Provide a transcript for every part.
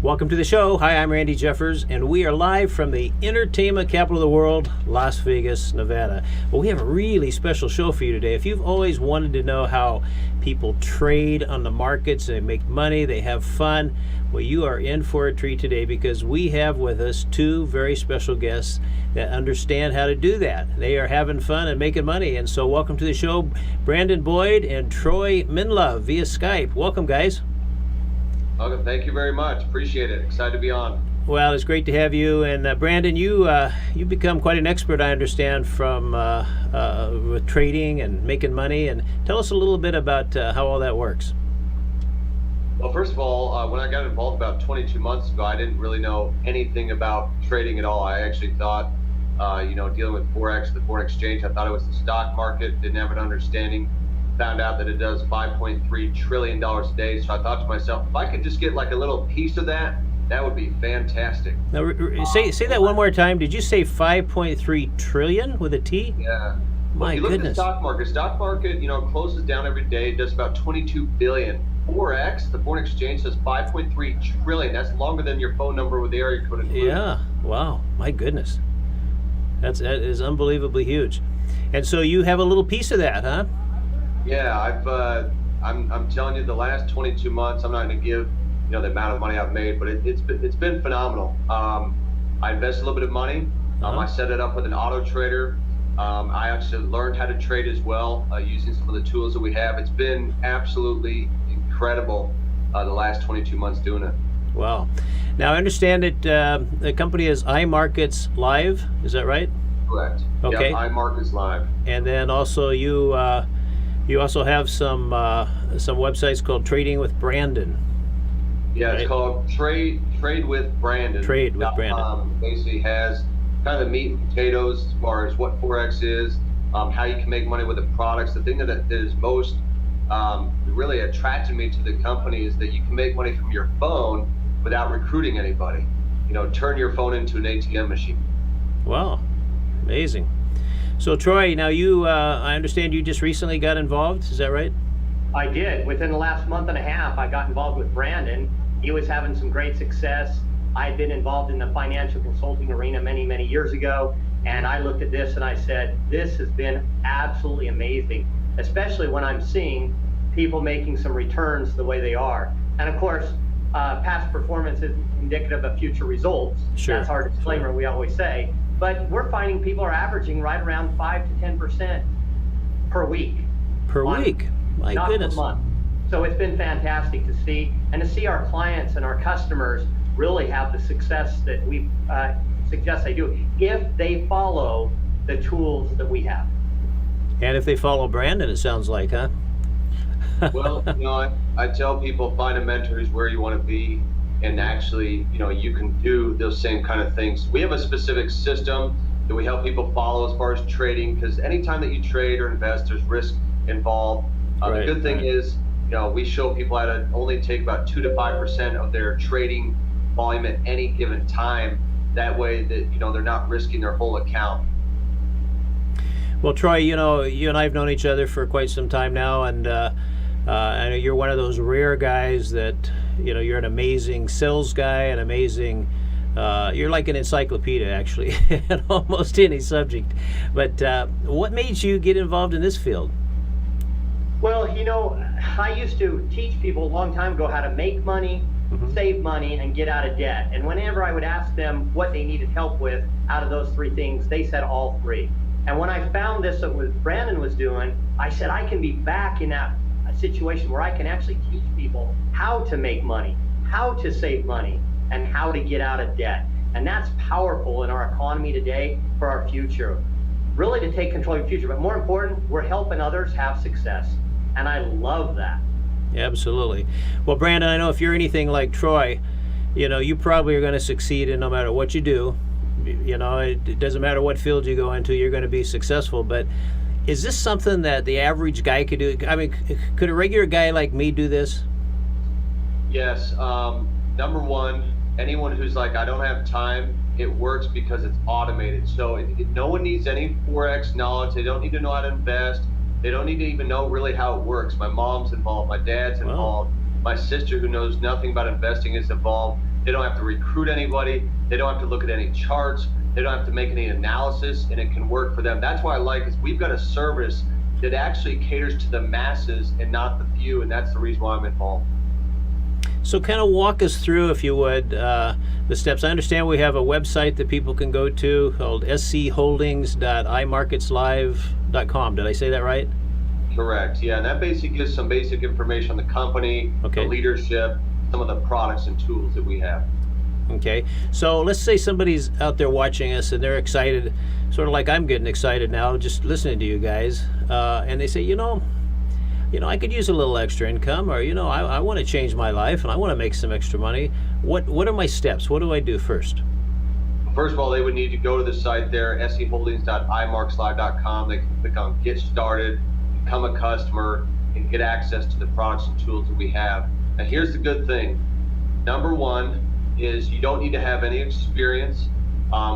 Welcome to the show. Hi, I'm Randy Jeffers, and we are live from the entertainment capital of the world, Las Vegas, Nevada. Well, we have a really special show for you today. If you've always wanted to know how people trade on the markets, they make money, they have fun, well, you are in for a treat today because we have with us two very special guests that understand how to do that. They are having fun and making money. And so welcome to the show, Brandon Boyd and Troy Menlove via Skype. Welcome, guys. Okay, thank you very much. Appreciate it. Excited to be on. Well, it's great to have you. And Brandon, you've become quite an expert, I understand, from with trading and making money. And tell us a little bit about how all that works. Well, first of all, when I got involved about 22 months ago, I didn't really know anything about trading at all. I actually thought, dealing with Forex, the foreign exchange, I thought it was the stock market, didn't have an understanding. Found out that it does $5.3 trillion a day. So I thought to myself, if I could just get like a little piece of that, that would be fantastic. Now, say that one more time. Did you say 5.3 trillion with a T? Yeah. My if you look goodness. at the stock market, closes down every day. It does about 22 billion. Forex, the foreign exchange, does 5.3 trillion. That's longer than your phone number with the area code included. Yeah. Wow. My goodness. That is unbelievably huge. And so you have a little piece of that, huh? Yeah, I'm telling you, the last 22 months, I'm not going to give the amount of money I've made, but it's been phenomenal. I invested a little bit of money. I set it up with an auto trader. I actually learned how to trade as well using some of the tools that we have. It's been absolutely incredible the last 22 months doing it. Wow. Now I understand that the company is iMarkets Live. Is that right? Correct. Okay. Yep, iMarkets Live. And then also you also have some websites called Trading with Brandon. Yeah, right? It's called Trade with Brandon. Trade with Brandon. Basically has kind of the meat and potatoes as far as what Forex is, how you can make money with the products. The thing that is most really attracted me to the company is that you can make money from your phone without recruiting anybody. Turn your phone into an ATM machine. Wow, amazing. So Troy, now I understand you just recently got involved, is that right? I did. Within the last month and a half, I got involved with Brandon. He was having some great success. I had been involved in the financial consulting arena many, many years ago, and I looked at this and I said, this has been absolutely amazing, especially when I'm seeing people making some returns the way they are. And of course, past performance is indicative of future results. Sure. That's our disclaimer, we always say. But we're finding people are averaging right around 5 to 10% per week. Per week? My goodness. Not per month. So it's been fantastic to see, and to see our clients and our customers really have the success that we suggest they do if they follow the tools that we have. And if they follow Brandon, it sounds like, huh? Well, I tell people, find a mentor who's where you want to be, and actually, you can do those same kind of things. We have a specific system that we help people follow as far as trading, because anytime that you trade or invest, there's risk involved. The good thing is, we show people how to only take about 2 to 5% of their trading volume at any given time. That way that, they're not risking their whole account. Well, Troy, you and I have known each other for quite some time now, and I know you're one of those rare guys that, you're an amazing sales guy, an amazing, you're like an encyclopedia, actually, in almost any subject. But what made you get involved in this field? Well, I used to teach people a long time ago how to make money, save money, and get out of debt. And whenever I would ask them what they needed help with out of those three things, they said all three. And when I found this, what Brandon was doing, I said, I can be back in that situation where I can actually teach people how to make money, how to save money, and how to get out of debt. And that's powerful in our economy today for our future, really to take control of your future. But more important, we're helping others have success. And I love that. Absolutely. Well, Brandon, I know if you're anything like Troy, you probably are going to succeed in no matter what you do. It doesn't matter what field you go into, you're going to be successful. But is this something that the average guy could do? I mean, could a regular guy like me do this? Yes. Number one, anyone who's like, I don't have time, it works because it's automated. So no one needs any Forex knowledge. They don't need to know how to invest. They don't need to even know really how it works. My mom's involved. My dad's involved. My sister, who knows nothing about investing, is involved. They don't have to recruit anybody. They don't have to look at any charts. They don't have to make any analysis, and it can work for them. That's why I like is we've got a service that actually caters to the masses and not the few, and that's the reason why I'm involved. So kind of walk us through, if you would, the steps. I understand we have a website that people can go to called scholdings.imarketslive.com. Did I say that right? Correct. Yeah, and that basically gives some basic information on the company, Okay. the leadership, some of the products and tools that we have. Okay, so let's say somebody's out there watching us and they're excited, sort of like I'm getting excited now just listening to you guys, and they say, I could use a little extra income, or I want to change my life and I want to make some extra money. What are my steps? What do I do first? First of all, they would need to go to the site there, seholdings.imarketslive.com. They can click on Get Started, become a customer, and get access to the products and tools that we have. Now, here's the good thing. Number one is you don't need to have any experience.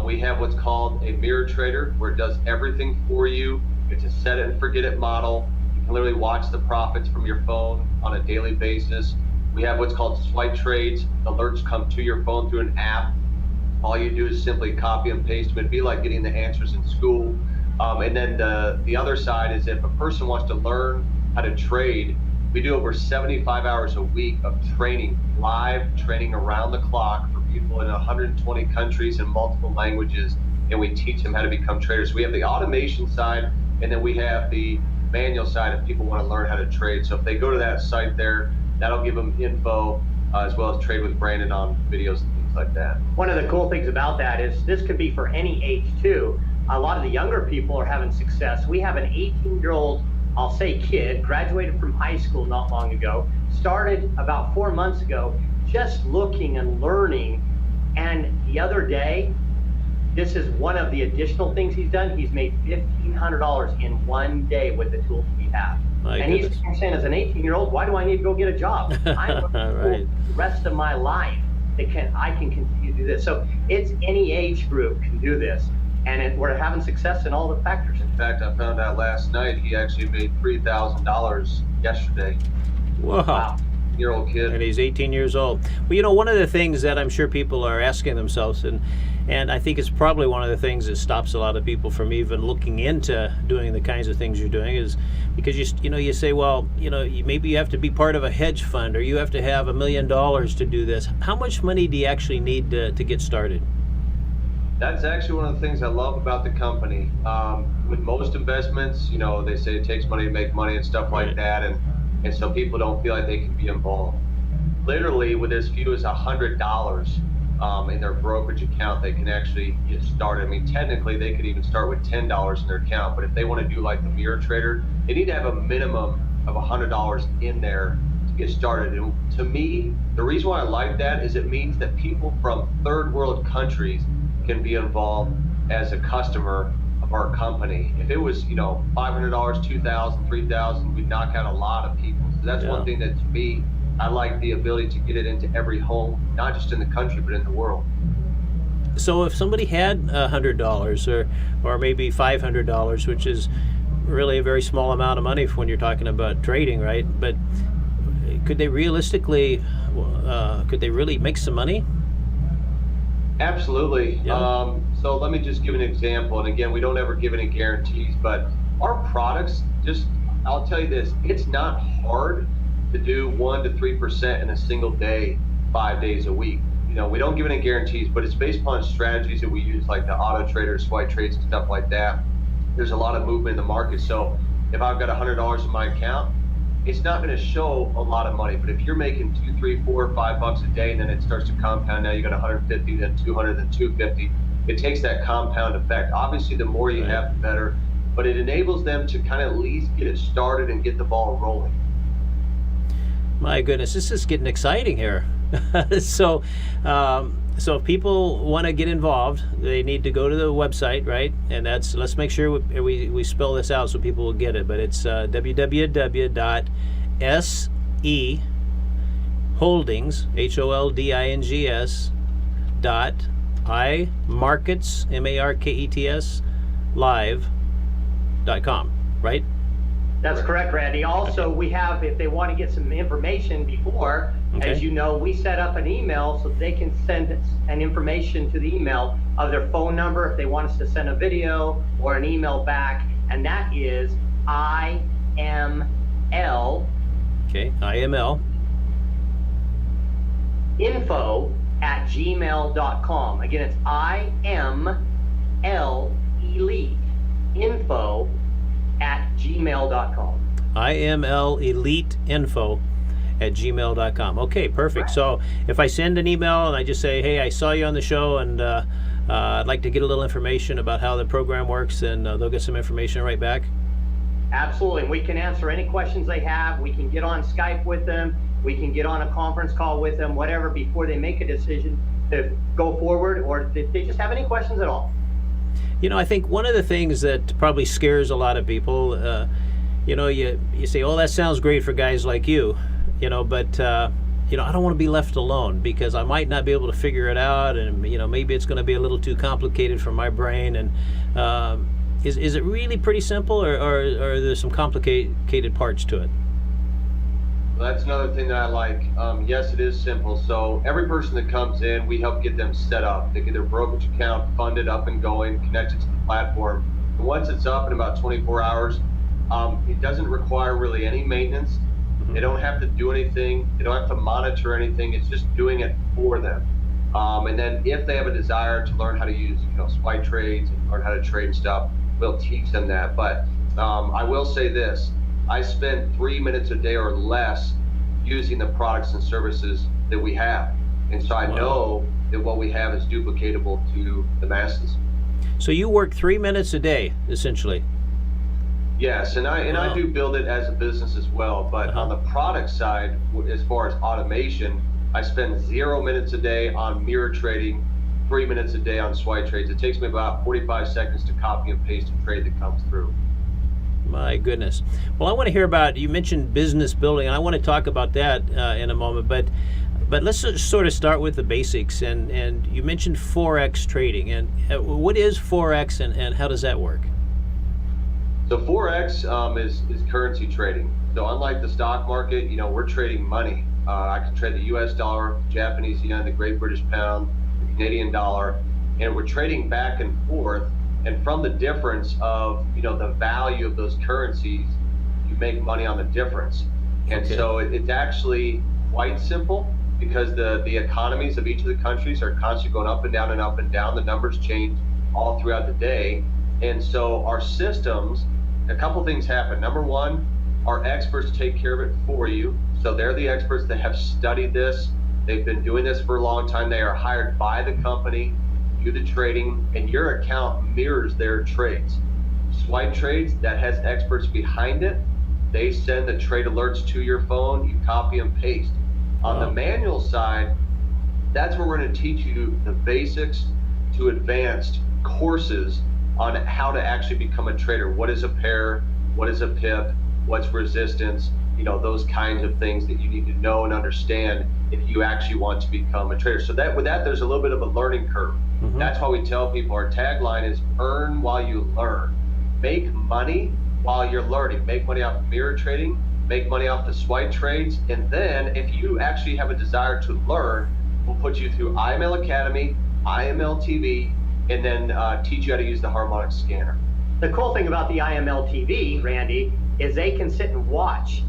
We have what's called a mirror trader, where it does everything for you. It's a set it and forget it model. You can literally watch the profits from your phone on a daily basis. We have what's called swipe trades. Alerts come to your phone through an app. All you do is simply copy and paste them. It'd be like getting the answers in school. And then the other side is if a person wants to learn how to trade, we do over 75 hours a week of training, live training around the clock for people in 120 countries and multiple languages, and we teach them how to become traders. So we have the automation side, and then we have the manual side if people want to learn how to trade. So if they go to that site there, that'll give them info as well as Trade with Brandon on videos and things like that. One of the cool things about that is this could be for any age too. A lot of the younger people are having success. We have an 18-year-old, I'll say kid, graduated from high school not long ago, started about 4 months ago, just looking and learning. And the other day, this is one of the additional things he's done. He's made $1,500 in one day with the tools we have. And he's saying, as an 18-year-old, why do I need to go get a job? I'm right. the rest of my life that I can continue to do this. So it's any age group can do this. And we're having success in all the factors. In fact, I found out last night he actually made $3,000 yesterday. Whoa. Wow. Year-old kid. And he's 18 years old. Well, one of the things that I'm sure people are asking themselves, and I think it's probably one of the things that stops a lot of people from even looking into doing the kinds of things you're doing, is because you say, well, maybe you have to be part of a hedge fund, or you have to have $1 million to do this. How much money do you actually need to get started? That's actually one of the things I love about the company. With most investments, they say it takes money to make money and stuff like that, and so people don't feel like they can be involved. Literally, with as few as $100 in their brokerage account, they can actually get started. I mean, technically, they could even start with $10 in their account, but if they want to do like the mirror trader, they need to have a minimum of $100 in there to get started. And to me, the reason why I like that is it means that people from third world countries can be involved as a customer of our company. If it was, $500, $2,000, $3,000, we'd knock out a lot of people. So that's one thing that, to me, I like the ability to get it into every home, not just in the country, but in the world. So if somebody had $100 or maybe $500, which is really a very small amount of money when you're talking about trading, right? But could they realistically, could they really make some money? Absolutely. Yeah. So let me just give an example. And again, we don't ever give any guarantees, but our products, I'll tell you this, it's not hard to do 1% to 3% in a single day, 5 days a week. We don't give any guarantees, but it's based upon strategies that we use, like the auto traders, swipe trades, and stuff like that. There's a lot of movement in the market. So if I've got $100 in my account, it's not going to show a lot of money. But if you're making $2, $3, $4, $5 a day, and then it starts to compound, now you got 150, then 200, then 250. It takes that compound effect. Obviously, the more you have, the better. But it enables them to kind of at least get it started and get the ball rolling. My goodness, this is getting exciting here. So if people want to get involved, they need to go to the website, right? And let's make sure we spell this out so people will get it. But it's www.seholdings, HOLDINGS, iMarkets, MARKETS, live.com, right? That's correct, Randy. Also, we have, if they want to get some information before, Okay. As you know, we set up an email so they can send an information to the email of their phone number if they want us to send a video or an email back, and that is IML Okay. IML. info@gmail.com. Again, it's IML elite info@gmail.com. IML Elite Info at gmail.com. Okay, perfect. Right. So if I send an email and I just say, hey, I saw you on the show and I'd like to get a little information about how the program works, then they'll get some information right back. Absolutely. And we can answer any questions they have. We can get on Skype with them. We can get on a conference call with them, whatever, before they make a decision to go forward, or if they just have any questions at all. You know, I think one of the things that probably scares a lot of people, you know, you say, oh, that sounds great for guys like you, you know, but, you know, I don't want to be left alone because I might not be able to figure it out, and, you know, maybe it's going to be a little too complicated for my brain. And is it really pretty simple, or are there some complicated parts to it? Well, that's another thing that I like. Yes, it is simple. So every person that comes in, we help get them set up. They get their brokerage account funded, up and going, connected to the platform. And once it's up in about 24 hours, it doesn't require really any maintenance. They don't have to do anything. They don't have to monitor anything. It's just doing it for them. And then if they have a desire to learn how to use, you know, swipe trades and learn how to trade and stuff, we'll teach them that. But I will say this. I spend 3 minutes a day or less using the products and services that we have. And so I know that what we have is duplicatable to the masses. So you work 3 minutes a day, essentially. Yes, and I do build it as a business as well. But on the product side, as far as automation, I spend 0 minutes a day on mirror trading, 3 minutes a day on swipe trades. It takes me about 45 seconds to copy and paste a trade that comes through. My goodness. Well, I want to hear about, you mentioned business building, and I want to talk about that in a moment, but let's just sort of start with the basics. And you mentioned Forex trading, and what is Forex, and how does that work? So Forex is currency trading. So unlike the stock market, you know, we're trading money. I can trade the US dollar, Japanese yen, the Great British pound, the Canadian dollar, and we're trading back and forth. And from the difference of, you know, the value of those currencies, you make money on the difference. And so it's actually quite simple because the economies of each of the countries are constantly going up and down and up and down. The numbers change all throughout the day. And so our systems, a couple things happen. Number one, our experts take care of it for you. So they're the experts that have studied this. They've been doing this for a long time. They are hired by the company, do the trading, and your account mirrors their trades. Swipe trades, that has experts behind it. They send the trade alerts to your phone. You copy and paste. On the manual side, that's where we're going to teach you the basics to advanced courses on how to actually become a trader. What is a pair? What is a pip? What's resistance? You know, those kinds of things that you need to know and understand if you actually want to become a trader. So that with that, there's a little bit of a learning curve. That's why we tell people our tagline is earn while you learn. Make money while you're learning. Make money off mirror trading, make money off the swipe trades, and then if you actually have a desire to learn, we'll put you through IML Academy, IML TV, and then teach you how to use the harmonic scanner. The cool thing about the IML TV, Randy, is they can sit and watch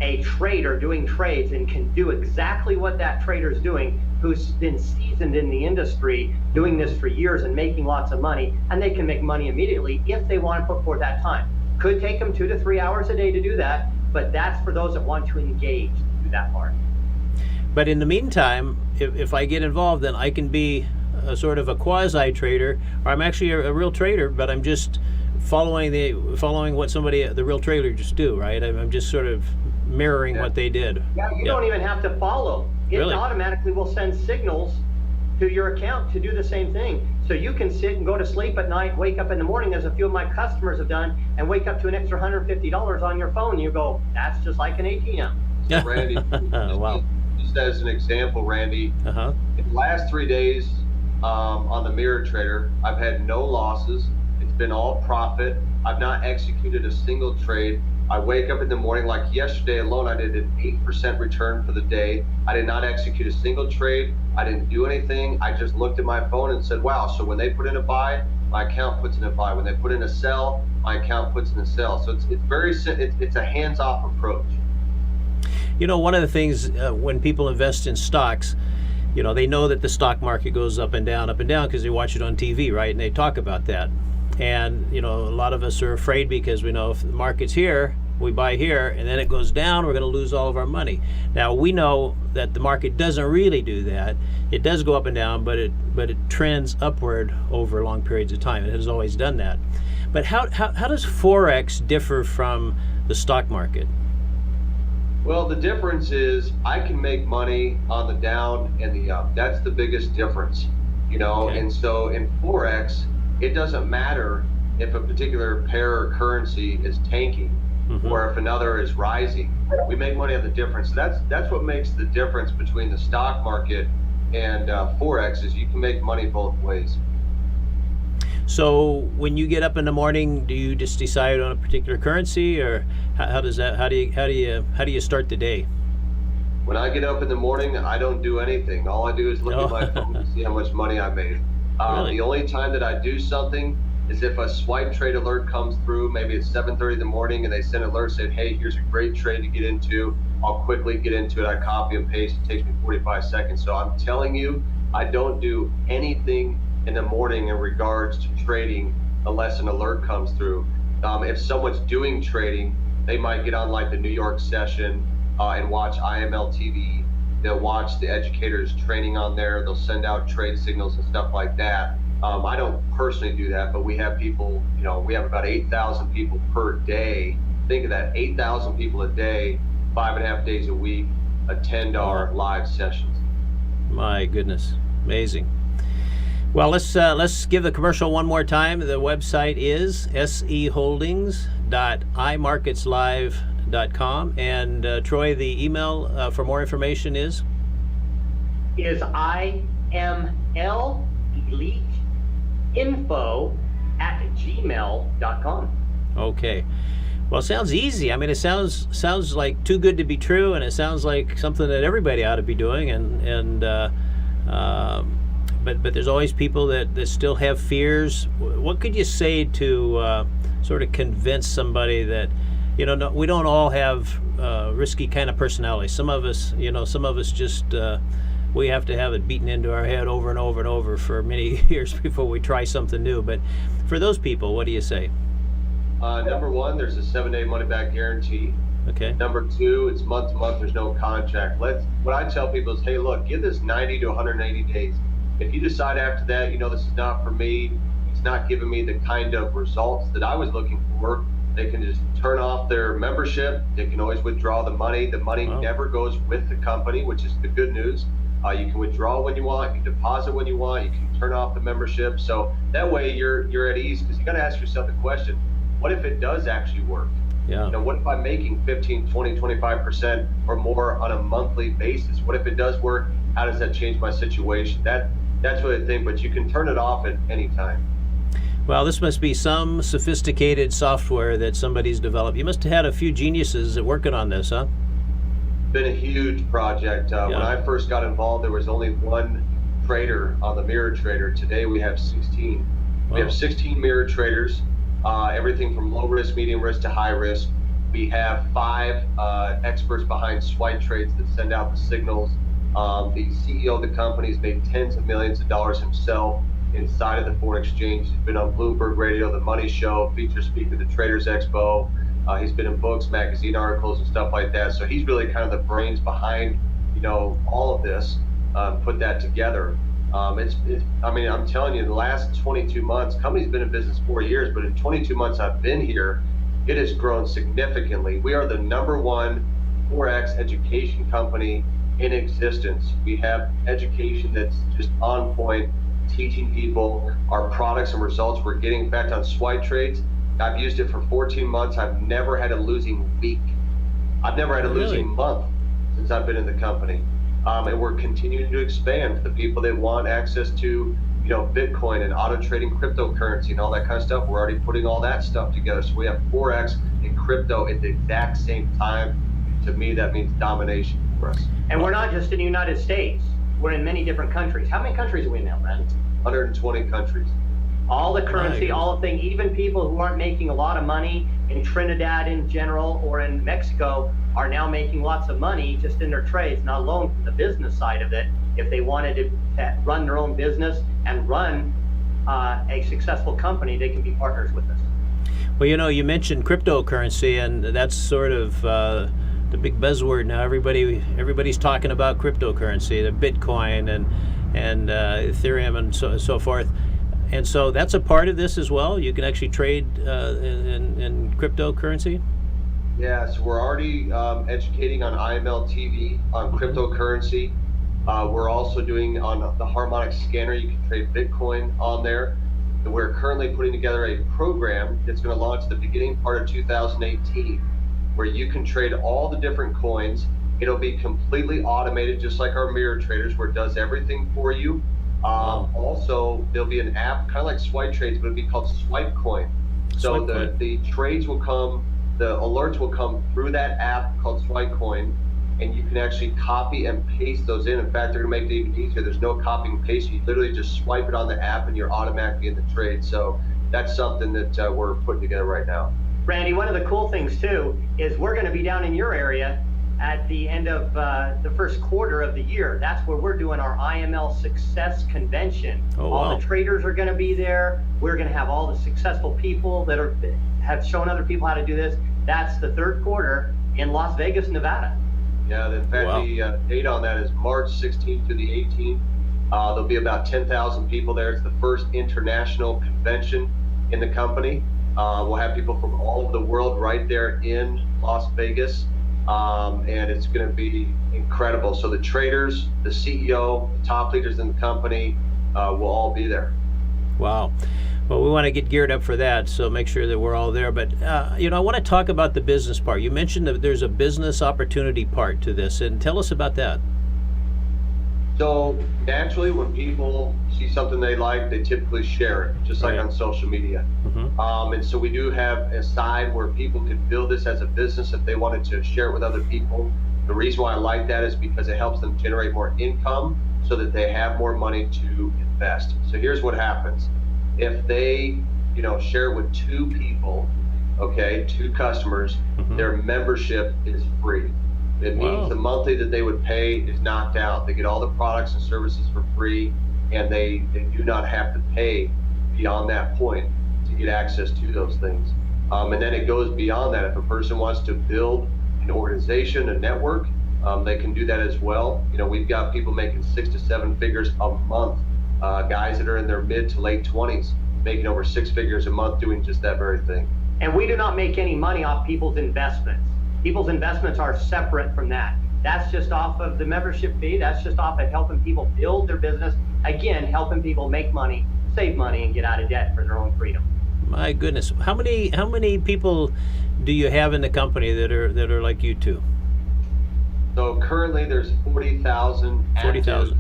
a trader doing trades and can do exactly what that trader's doing, who's been seasoned in the industry, doing this for years and making lots of money, and they can make money immediately if they want to put forth that time. Could take them 2 to 3 hours a day to do that, but that's for those that want to engage to do that part. But in the meantime, if I get involved, then I can be a sort of a quasi trader, or I'm actually a real trader, but I'm just following what the real trader just do, right? I'm just sort of mirroring what they did. Yeah, you don't even have to follow. It automatically will send signals to your account to do the same thing. So you can sit and go to sleep at night, wake up in the morning, as a few of my customers have done, and wake up to an extra $150 on your phone. You go, that's just like an ATM. So Randy, wow. Just as an example, Randy, in the last 3 days on the mirror trader, I've had no losses. It's been all profit. I've not executed a single trade. I wake up in the morning, like yesterday alone, I did an 8% return for the day. I did not execute a single trade. I didn't do anything. I just looked at my phone and said, wow, so when they put in a buy, my account puts in a buy. When they put in a sell, my account puts in a sell. So it's a hands-off approach. You know, one of the things when people invest in stocks, you know, they know that the stock market goes up and down because they watch it on TV, right? And they talk about that. And, you know, a lot of us are afraid because we know if the market's here, we buy here, and then it goes down, we're going to lose all of our money. Now, we know that the market doesn't really do that. It does go up and down, but it trends upward over long periods of time. It has always done that. But how does Forex differ from the stock market? Well, the difference is I can make money on the down and the up. That's the biggest difference, you know. Okay. And so in Forex, it doesn't matter if a particular pair or currency is tanking or if another is rising. We make money on the difference. That's what makes the difference between the stock market and Forex is you can make money both ways. So when you get up in the morning, do you just decide on a particular currency, or how does that? How do you start the day? When I get up in the morning, I don't do anything. All I do is look at my phone to see how much money I made. Really? The only time that I do something is if a swipe trade alert comes through. Maybe it's 7:30 in the morning and they send an alert saying, hey, here's a great trade to get into. I'll quickly get into it. I copy and paste. It takes me 45 seconds. So I'm telling you, I don't do anything in the morning in regards to trading unless an alert comes through. If someone's doing trading, they might get on like the New York session and watch IML TV. They'll watch the educators training on there. They'll send out trade signals and stuff like that. I don't personally do that, but we have people, you know, we have about 8,000 people per day. Think of that, 8,000 people a day, 5.5 days a week, attend our live sessions. My goodness, amazing. Well, let's give the commercial one more time. The website is seholdings.imarketslive.com. And Troy, the email for more information is immeliteinfo@gmail.com. okay. Well, it sounds easy. I mean, it sounds like too good to be true, and it sounds like something that everybody ought to be doing. But there's always people that still have fears. What could you say to sort of convince somebody that, you know, no, we don't all have risky kind of personalities. Some of us just we have to have it beaten into our head over and over and over for many years before we try something new. But for those people, what do you say? Number one, there's a 7-day money-back guarantee. Okay. Number two, it's month to month. There's no contract. What I tell people is, hey, look, give this 90 to 180 days. If you decide after that, you know, this is not for me, it's not giving me the kind of results that I was looking for, they can just turn off their membership. They can always withdraw the money. The money never goes with the company, which is the good news. You can withdraw when you want, you can deposit when you want, you can turn off the membership. So that way you're at ease, because you got to ask yourself the question, what if it does actually work? Yeah. You know, what if I'm making 15, 20, 25% or more on a monthly basis? What if it does work? How does that change my situation? That's what I think, but you can turn it off at any time. Well, this must be some sophisticated software that somebody's developed. You must have had a few geniuses working on this, huh? Been a huge project. When I first got involved, there was only one trader on the mirror trader. Today we have 16. We have 16 mirror traders, everything from low risk, medium risk to high risk. We have 5 experts behind swipe trades that send out the signals. The CEO of the company has made tens of millions of dollars himself inside of the foreign exchange. He's been on Bloomberg Radio, The Money Show, feature speaker at the Traders Expo. He's been in books, magazine articles, and stuff like that. So he's really kind of the brains behind, you know, all of this. Put that together. I mean, I'm telling you, the last 22 months, company's been in business 4 years, but in 22 months I've been here, it has grown significantly. We are the #1 Forex education company in existence. We have education that's just on point, teaching people our products and results we're getting. In fact, on swipe trades, I've used it for 14 months. I've never had a losing week. I've never had a losing month since I've been in the company. And we're continuing to expand for the people that want access to, you Bitcoin and auto trading cryptocurrency and all that kind of stuff. We're already putting all that stuff together. So we have Forex and crypto at the exact same time. To me, that means domination for us. And we're not just in the United States. We're in many different countries. How many countries are we in now, Brandon? 120 countries. All the currency, all the thing, even people who aren't making a lot of money in Trinidad in general or in Mexico are now making lots of money just in their trades, not alone from the business side of it. If they wanted to run their own business and run a successful company, they can be partners with us. Well, you mentioned cryptocurrency, and that's sort of the big buzzword now. Everybody's talking about cryptocurrency, the Bitcoin and Ethereum and so forth. And so that's a part of this as well. You can actually trade in cryptocurrency. Yeah, so we're already educating on IML TV on cryptocurrency. We're also doing on the harmonic scanner. You can trade Bitcoin on there. And we're currently putting together a program that's going to launch at the beginning part of 2018, where you can trade all the different coins. It'll be completely automated, just like our mirror traders, where it does everything for you. Also, there'll be an app, kind of like Swipe Trades, but it'll be called Swipe Coin. So the trades will come, the alerts will come through that app called Swipe Coin, and you can actually copy and paste those in. In fact, they're gonna make it even easier. There's no copy and paste. You literally just swipe it on the app and you're automatically in the trade. So that's something that we're putting together right now. Randy, one of the cool things too is we're gonna be down in your area at the end of the first quarter of the year. That's where we're doing our IML Success Convention. Oh, all wow. the traders are going to be there. We're going to have all the successful people that have shown other people how to do this. That's the third quarter in Las Vegas, Nevada. Yeah, in fact, Wow. the date on that is March 16th to the 18th. There'll be about 10,000 people there. It's the first international convention in the company. We'll have people from all over the world right there in Las Vegas. And it's going to be incredible. So the traders, the CEO, the top leaders in the company will all be there. Wow. Well, we want to get geared up for that, so make sure that we're all there. But, I want to talk about the business part. You mentioned that there's a business opportunity part to this, and tell us about that. So naturally, when people see something they like, they typically share it, just like on social media. And so we do have a side where people can build this as a business if they wanted to share it with other people. The reason why I like that is because it helps them generate more income so that they have more money to invest. So here's what happens. If they, share it with two people, two customers, their membership is free. It means the monthly that they would pay is knocked out. They get all the products and services for free, and they do not have to pay beyond that point to get access to those things. And then it goes beyond that. If a person wants to build an organization, a network, they can do that as well. We've got people making 6 to 7 figures a month, guys that are in their mid to late 20s making over 6 figures a month doing just that very thing. And we do not make any money off people's investments. People's investments are separate from that. That's just off of the membership fee. That's just off of helping people build their business. Again, helping people make money, save money, and get out of debt for their own freedom. My goodness, how many people do you have in the company that are like you two? So currently, there's 40,000 active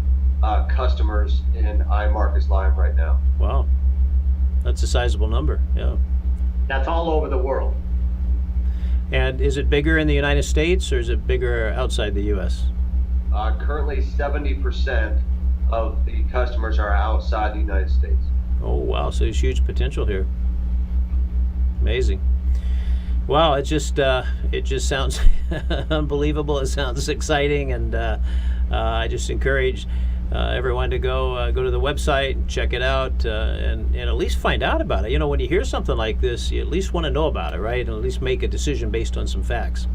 customers in iMarkets Live right now. Wow, that's a sizable number. Yeah. That's all over the world. And is it bigger in the United States or is it bigger outside the U.S.? Currently, 70% of the customers are outside the United States. Oh, wow. So there's huge potential here. Amazing. Wow, it just sounds unbelievable. It sounds exciting, and I just encourage everyone to go to the website and check it out, and at least find out about it. When you hear something like this, you at least want to know about it, right? And at least make a decision based on some facts.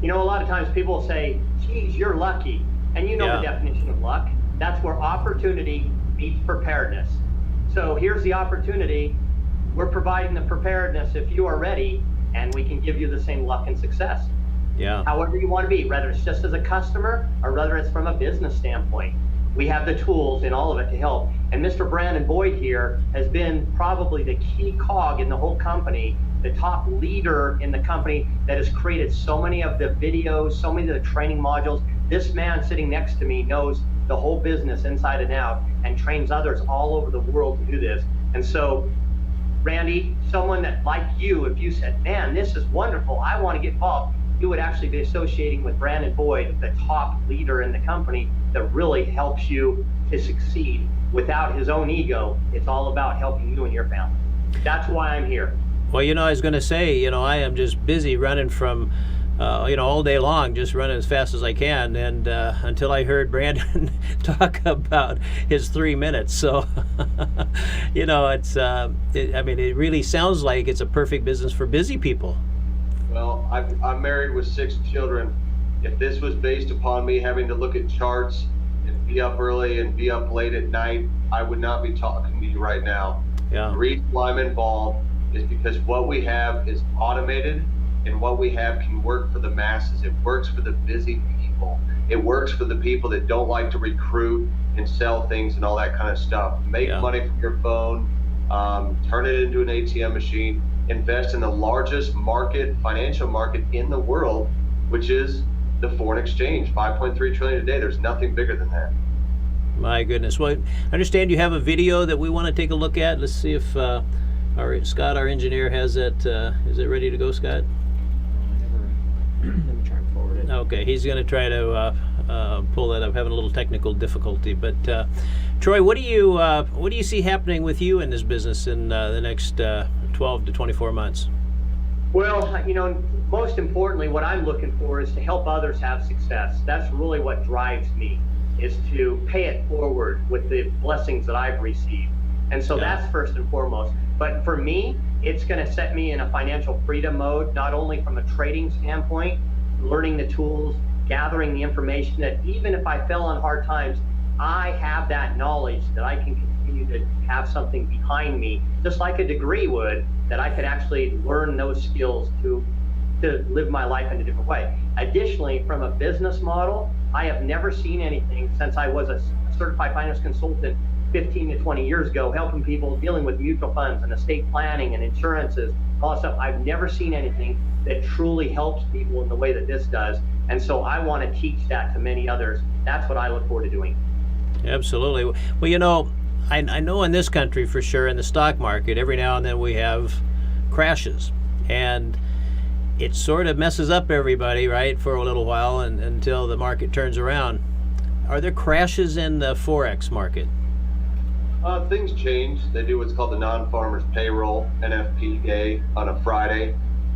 A lot of times people say, geez, you're lucky. And the definition of luck. That's where opportunity meets preparedness. So here's the opportunity. We're providing the preparedness if you are ready, and we can give you the same luck and success. Yeah. However you want to be, whether it's just as a customer or whether it's from a business standpoint. We have the tools in all of it to help. And Mr. Brandon Boyd here has been probably the key cog in the whole company, the top leader in the company that has created so many of the videos, so many of the training modules. This man sitting next to me knows the whole business inside and out and trains others all over the world to do this. And so, Randy, someone that like you, if you said, man, this is wonderful, I want to get involved, you would actually be associating with Brandon Boyd, the top leader in the company that really helps you to succeed without his own ego. It's all about helping you and your family. That's why I'm here. Well, I was going to say, I am just busy running from, all day long, just running as fast as I can. And until I heard Brandon talk about his 3 minutes. So, it really sounds like it's a perfect business for busy people. Well, I'm married with 6 children. If this was based upon me having to look at charts and be up early and be up late at night, I would not be talking to you right now. Yeah. The reason why I'm involved is because what we have is automated, and what we have can work for the masses. It works for the busy people. It works for the people that don't like to recruit and sell things and all that kind of stuff. Make money from your phone, turn it into an ATM machine, invest in the largest financial market in the world, which is the foreign exchange, 5.3 trillion a day. There's nothing bigger than that. My goodness. Well, I understand you have a video that we want to take a look at. Let's see if Scott, our engineer, has it. Is it ready to go, Scott? Let me try and forward it. Okay, he's going to try to pull that up. Having a little technical difficulty, but Troy, what do you see happening with you in this business in the next 12 to 24 months? Well, most importantly, what I'm looking for is to help others have success. That's really what drives me, is to pay it forward with the blessings that I've received. And so that's first and foremost. But for me, it's going to set me in a financial freedom mode, not only from a trading standpoint, learning the tools, gathering the information, that even if I fell on hard times, I have that knowledge that I can continue to have something behind me, just like a degree would, that I could actually learn those skills to live my life in a different way. Additionally, from a business model, I have never seen anything since I was a certified finance consultant 15 to 20 years ago, helping people dealing with mutual funds and estate planning and insurances, all that stuff. I've never seen anything that truly helps people in the way that this does. And so I want to teach that to many others. That's what I look forward to doing. Absolutely. Well, I know in this country for sure, in the stock market, every now and then we have crashes. And it sort of messes up everybody, right, for a little while until the market turns around. Are there crashes in the Forex market? Things change. They do what's called the non-farmers payroll, NFP day, on a Friday.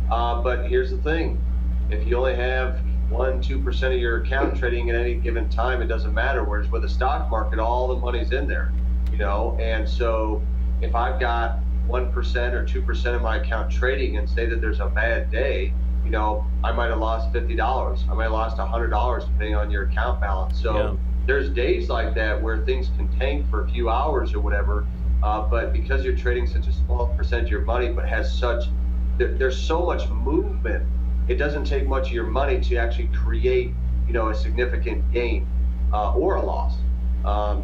But here's the thing. If you only have 1-2% of your account trading at any given time, it doesn't matter. Whereas with the stock market, all the money's in there, and so if I've got 1% or 2% of my account trading, and say that there's a bad day, I might have lost $50. I might have lost $100 depending on your account balance. So there's days like that where things can tank for a few hours or whatever. But because you're trading such a small percentage of your money, but there's so much movement, it doesn't take much of your money to actually create, a significant gain or a loss.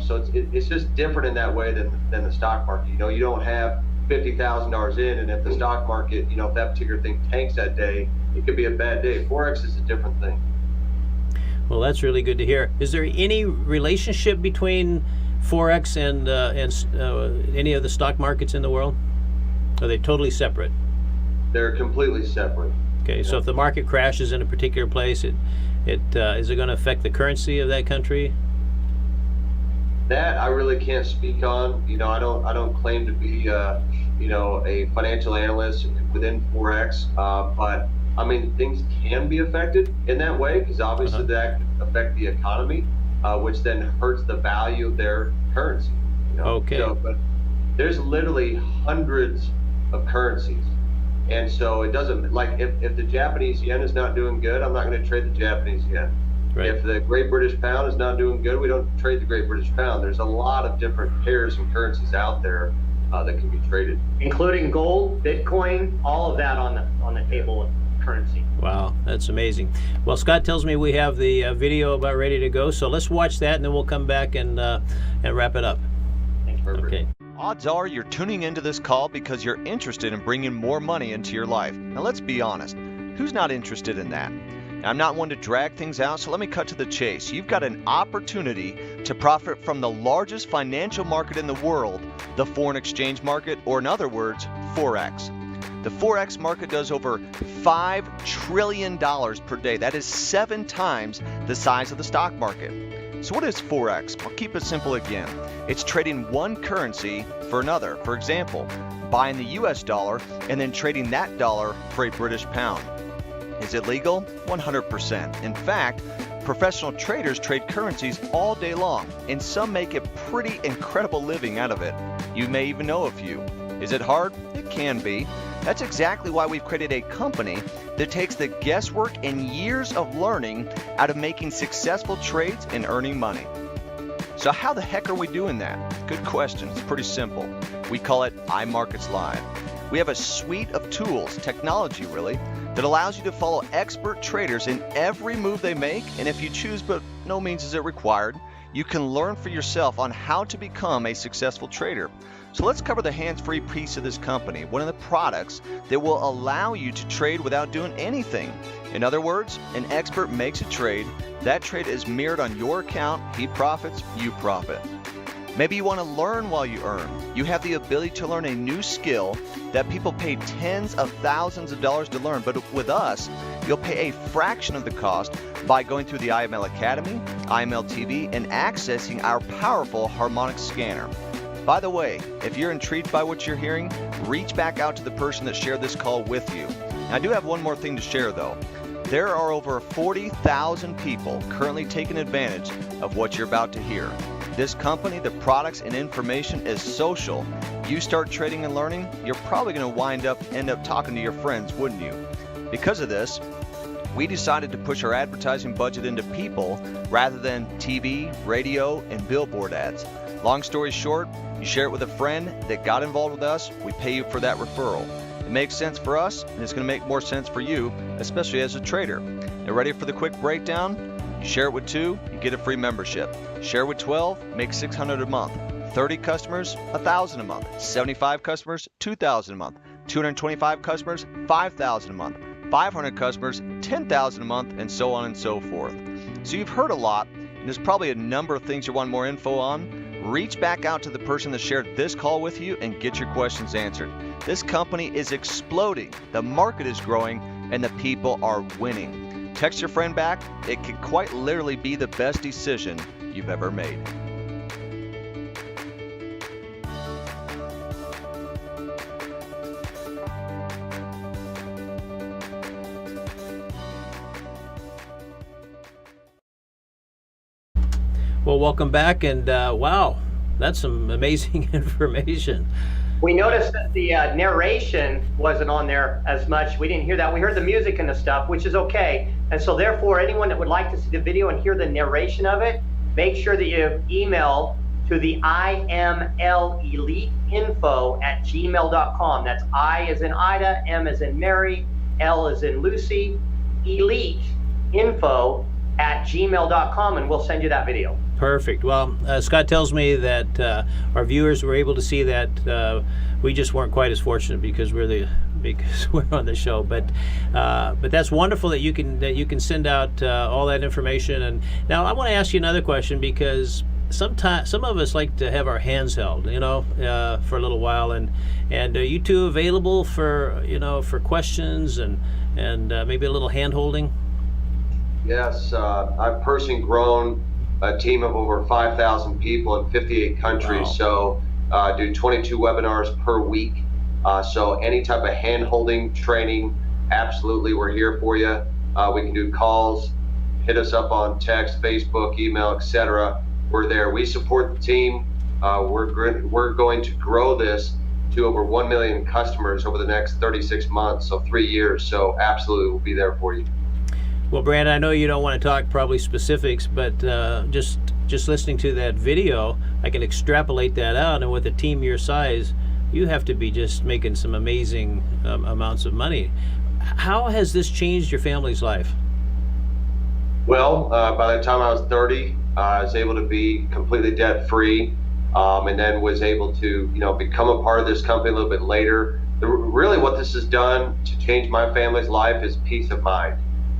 So it's just different in that way than the stock market. You don't have $50,000 in, and if the stock market, if that particular thing tanks that day, it could be a bad day. Forex is a different thing. Well, that's really good to hear. Is there any relationship between Forex and any of the stock markets in the world? Are they totally separate? They're completely separate. Okay, so if the market crashes in a particular place, is it going to affect the currency of that country? That I really can't speak on. I don't claim to be a financial analyst within Forex, but I mean, things can be affected in that way, because obviously that can affect the economy, which then hurts the value of their currency. Okay. So, but there's literally hundreds of currencies. And so it doesn't, like, if the Japanese yen is not doing good, I'm not going to trade the Japanese yen. Right. If the Great British Pound is not doing good, we don't trade the Great British Pound. There's a lot of different pairs and currencies out there that can be traded, including gold, Bitcoin, all of that on the table of currency. Wow, that's amazing. Well, Scott tells me we have the video about ready to go, so let's watch that, and then we'll come back and wrap it up. Thanks, Herbert. Okay. Odds are you're tuning into this call because you're interested in bringing more money into your life. Now let's be honest, who's not interested in that? Now, I'm not one to drag things out, so let me cut to the chase. You've got an opportunity to profit from the largest financial market in the world, the foreign exchange market, or in other words, Forex. The Forex market does over $5 trillion per day. That is 7 times the size of the stock market. So what is Forex? I'll keep it simple again. It's trading one currency for another. For example, buying the US dollar and then trading that dollar for a British pound. Is it legal? 100%. In fact, professional traders trade currencies all day long, and some make a pretty incredible living out of it. You may even know a few. Is it hard? It can be. That's exactly why we've created a company that takes the guesswork and years of learning out of making successful trades and earning money. So how the heck are we doing that? Good question. It's pretty simple. We call it iMarkets Live. We have a suite of tools, technology really, that allows you to follow expert traders in every move they make, and if you choose, but no means is it required, you can learn for yourself on how to become a successful trader. So let's cover the hands-free piece of this company, one of the products that will allow you to trade without doing anything. In other words, an expert makes a trade, that trade is mirrored on your account, he profits, you profit. Maybe you want to learn while you earn. You have the ability to learn a new skill that people pay tens of thousands of dollars to learn, but with us, you'll pay a fraction of the cost by going through the IML Academy, IML TV, and accessing our powerful harmonic scanner. By the way, if you're intrigued by what you're hearing, reach back out to the person that shared this call with you. Now, I do have one more thing to share though. There are over 40,000 people currently taking advantage of what you're about to hear. This company, the products and information is social. You start trading and learning, you're probably going to end up talking to your friends, wouldn't you? Because of this, we decided to push our advertising budget into people rather than TV, radio, and billboard ads. Long story short, you share it with a friend that got involved with us, we pay you for that referral. It makes sense for us, and it's going to make more sense for you, especially as a trader. Now, ready for the quick breakdown? You share it with 2, you get a free membership. Share with 12, make $600 a month. 30 customers, $1,000 a month. 75 customers, $2,000 a month. 225 customers, $5,000 a month. 500 customers, $10,000 a month, and so on and so forth. So you've heard a lot, and there's probably a number of things you want more info on. Reach back out to the person that shared this call with you and get your questions answered. This company is exploding, the market is growing, and the people are winning. Text your friend back. It could quite literally be the best decision you've ever made. Well, welcome back, and wow, that's some amazing information. We noticed that the narration wasn't on there as much. We didn't hear that. We heard the music and the stuff, which is okay. And so therefore, anyone that would like to see the video and hear the narration of it, make sure that you email to the IMLEliteinfo@gmail.com. That's I as in Ida, M as in Mary, L as in Lucy, eliteinfo@gmail.com, and we'll send you that video. Perfect. Well, Scott tells me that our viewers were able to see that. We just weren't quite as fortunate because we're on the show. But that's wonderful that you can send out all that information. And now I want to ask you another question, because sometimes some of us like to have our hands held, for a little while. And are you two available for questions and maybe a little hand holding? Yes, I've personally grown a team of over 5,000 people in 58 countries. Wow. So do 22 webinars per week. So any type of hand-holding training, absolutely, we're here for you. We can do calls, hit us up on text, Facebook, email, etc. We're there. We support the team. We're going to grow this to over 1 million customers over the next 36 months, so 3 years. So absolutely, we'll be there for you. Well, Brandon, I know you don't want to talk probably specifics, but just listening to that video, I can extrapolate that out. And with a team your size, you have to be just making some amazing amounts of money. How has this changed your family's life? Well, by the time I was 30, I was able to be completely debt-free, and then was able to, become a part of this company a little bit later. Really, what this has done to change my family's life is peace of mind.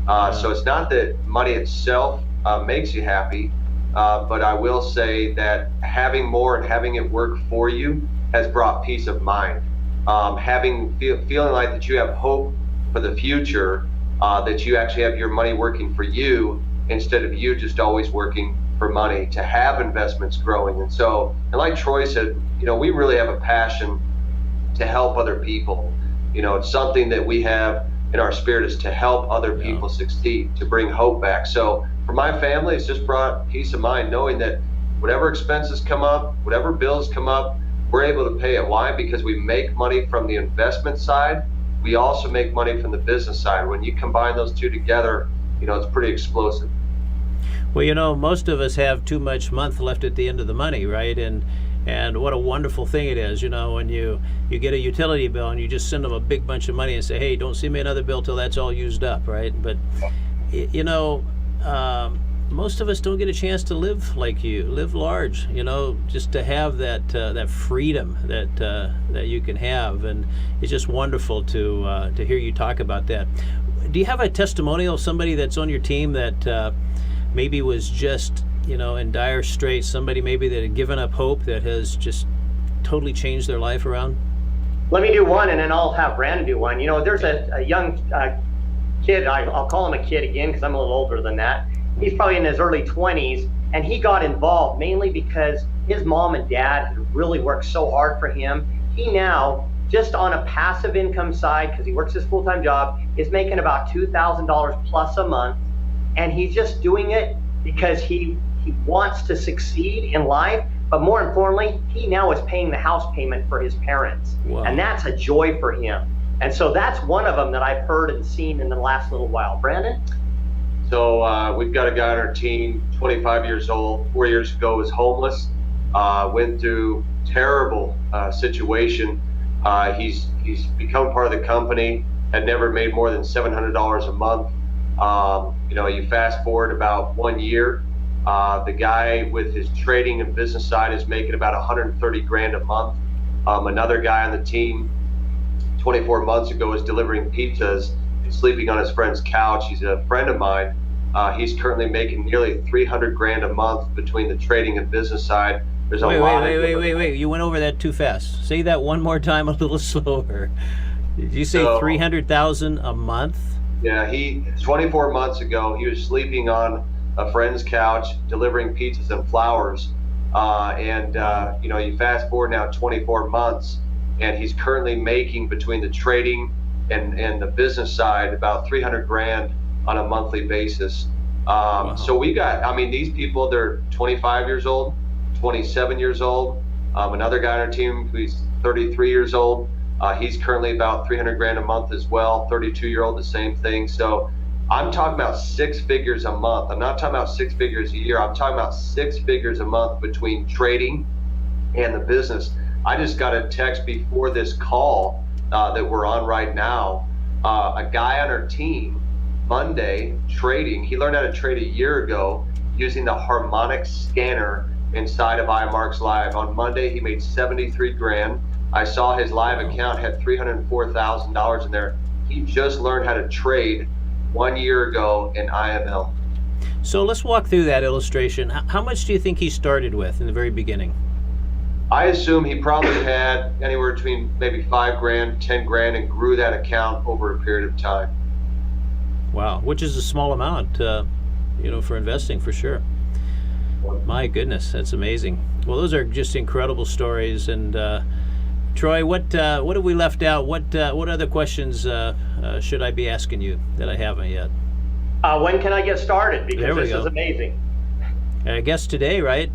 So it's not that money itself makes you happy, but I will say that having more and having it work for you has brought peace of mind. Feeling like that you have hope for the future, that you actually have your money working for you instead of you just always working for money, to have investments growing. And like Troy said, we really have a passion to help other people. It's something that we have in our spirit, is to help other people succeed, to bring hope back. So for my family, it's just brought peace of mind knowing that whatever expenses come up, whatever bills come up, we're able to pay it. Why? Because we make money from the investment side. We also make money from the business side. When you combine those two together, it's pretty explosive. Well, most of us have too much month left at the end of the money, right? And what a wonderful thing it is, when you get a utility bill and you just send them a big bunch of money and say, hey, don't send me another bill till that's all used up, right? But, most of us don't get a chance to live like you, live large, just to have that freedom that you can have. And it's just wonderful to hear you talk about that. Do you have a testimonial of somebody that's on your team that maybe was just in dire straits, somebody maybe that had given up hope, that has just totally changed their life around? Let me do one, and then I'll have Brandon do one. There's a young kid, I'll call him a kid again because I'm a little older than that. He's probably in his early 20s, and he got involved mainly because his mom and dad had really worked so hard for him. He now, just on a passive income side, because he works his full-time job, is making about $2,000 plus a month, and he's just doing it because he wants to succeed in life, but more importantly, he now is paying the house payment for his parents. Wow. And that's a joy for him. And so that's one of them that I've heard and seen in the last little while. Brandon? So we've got a guy on our team, 25 years old, 4 years ago was homeless, went through terrible situation. He's become part of the company, had never made more than $700 a month. You fast forward about 1 year, the guy with his trading and business side is making about 130 grand a month. Another guy on the team 24 months ago was delivering pizzas and sleeping on his friend's couch. He's a friend of mine. He's currently making nearly 300 grand a month between the trading and business side. There's a lot. Wait. You went over that too fast. Say that one more time, a little slower. Did you say 300,000 a month? Yeah, 24 months ago, he was sleeping on a friend's couch, delivering pizzas and flowers. You fast forward now 24 months, and he's currently making, between the trading and the business side, about 300 grand on a monthly basis. Wow. So we got, these people, they're 25 years old, 27 years old. Another guy on our team who's 33 years old. He's currently about 300 grand a month as well. 32-year-old, the same thing. So I'm talking about 6 figures a month. I'm not talking about 6 figures a year. I'm talking about 6 figures a month between trading and the business. I just got a text before this call that we're on right now. A guy on our team, Monday, trading. He learned how to trade a year ago using the harmonic scanner inside of iMarkets Live. On Monday, he made 73 grand. I saw his live account had $304,000 in there. He just learned how to trade 1 year ago in IML. So let's walk through that illustration. How much do you think he started with in the very beginning? I assume he probably had anywhere between maybe 5 grand, 10 grand, and grew that account over a period of time. Wow, which is a small amount, for investing, for sure. My goodness, that's amazing. Well, those are just incredible stories. And Troy, what have we left out? What other questions should I be asking you that I haven't yet? When can I get started? Because this is amazing. I guess today, right?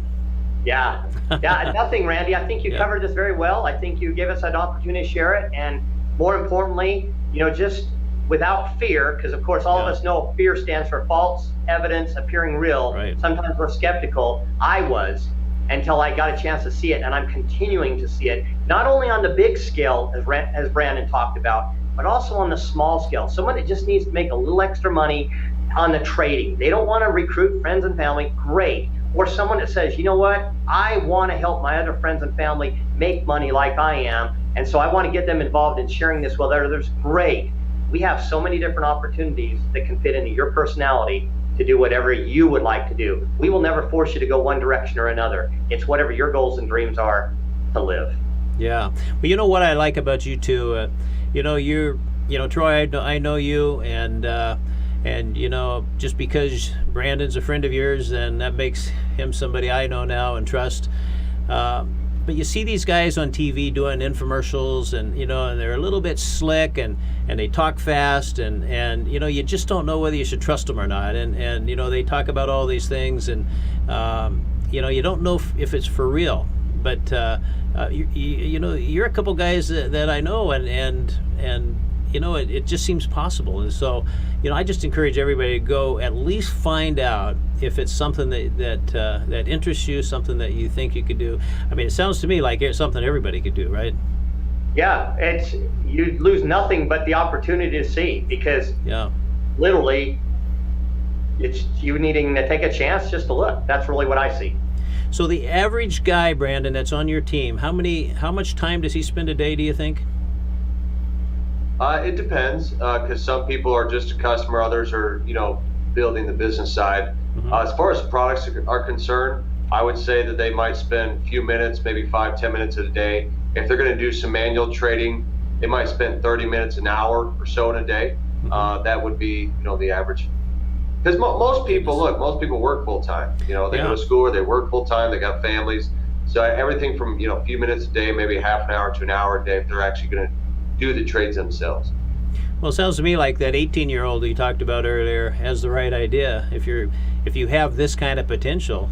Yeah, nothing, Randy. I think you covered this very well. I think you gave us an opportunity to share it. And more importantly, just without fear, because of course all of us know fear stands for false evidence appearing real. Right. Sometimes we're skeptical. I was, until I got a chance to see it, and I'm continuing to see it, not only on the big scale, as Brandon talked about, but also on the small scale. Someone that just needs to make a little extra money on the trading. They don't want to recruit friends and family, great. Or someone that says, you know what, I want to help my other friends and family make money like I am, and so I want to get them involved in sharing this with others, great. we have so many different opportunities that can fit into your personality to do whatever you would like to do. We will never force you to go one direction or another. It's whatever your goals and dreams are to live. Yeah. Well, you know what I like about you too. Troy, I know you, and just because Brandon's a friend of yours, then that makes him somebody I know now and trust. But you see these guys on TV doing infomercials, and they're a little bit slick, and they talk fast, and you just don't know whether you should trust them or not. And they talk about all these things, and you don't know if it's for real. But you're a couple guys that I know, and it just seems possible. And so I just encourage everybody to go at least find out if it's something that interests you, something that you think you could do. I mean, it sounds to me like it's something everybody could do, right? Yeah, you lose nothing but the opportunity to see, because literally it's you needing to take a chance just to look. That's really what I see. So the average guy, Brandon, that's on your team, how much time does he spend a day, do you think? It depends, because some people are just a customer, others are, building the business side. Mm-hmm. As far as products are concerned, I would say that they might spend a few minutes, maybe 5-10 minutes a day. If they're going to do some manual trading, they might spend 30 minutes, an hour or so in a day. Mm-hmm. That would be, the average. Because most people work full time. They go to school, or they work full time, they got families. So everything from, a few minutes a day, maybe half an hour to an hour a day, if they're actually going to do the trades themselves. Well, it sounds to me like that 18-year-old you talked about earlier has the right idea. If you have this kind of potential,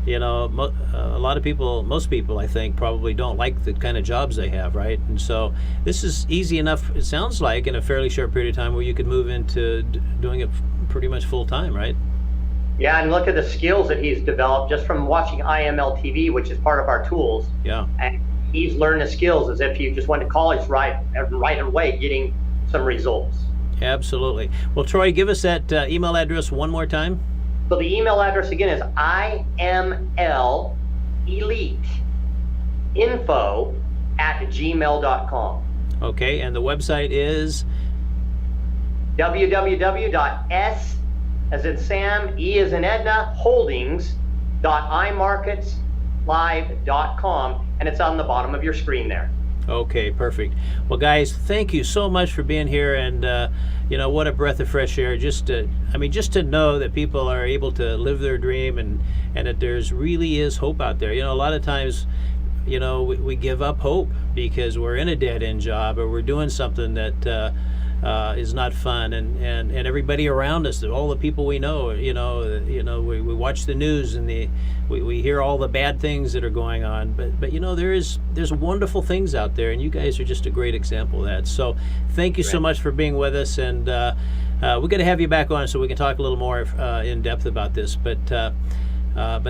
a lot of people, most people, I think, probably don't like the kind of jobs they have, right? And so this is easy enough, it sounds like, in a fairly short period of time where you could move into doing it pretty much full time, right? Yeah, and look at the skills that he's developed just from watching IML TV, which is part of our tools. Yeah. And he's learned the skills as if he just went to college right away, getting some results. Absolutely. Well, Troy, give us that email address one more time. So the email address again is imleliteinfo@gmail.com. Okay, and the website is www.s as in Sam, E as in Edna, holdings.imarketslive.com, and it's on the bottom of your screen there. Okay, perfect. Well, guys, thank you so much for being here, and what a breath of fresh air. Just to know that people are able to live their dream, and that there's really is hope out there. A lot of times, we give up hope because we're in a dead end job, or we're doing something that is not fun, and everybody around us, all the people we know, we watch the news, and we hear all the bad things that are going on, but there's wonderful things out there, and you guys are just a great example of that. So thank you so much for being with us, and we're going to have you back on so we can talk a little more in depth about this, but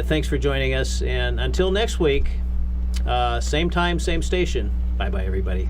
thanks for joining us, and until next week, same time, same station. Bye everybody.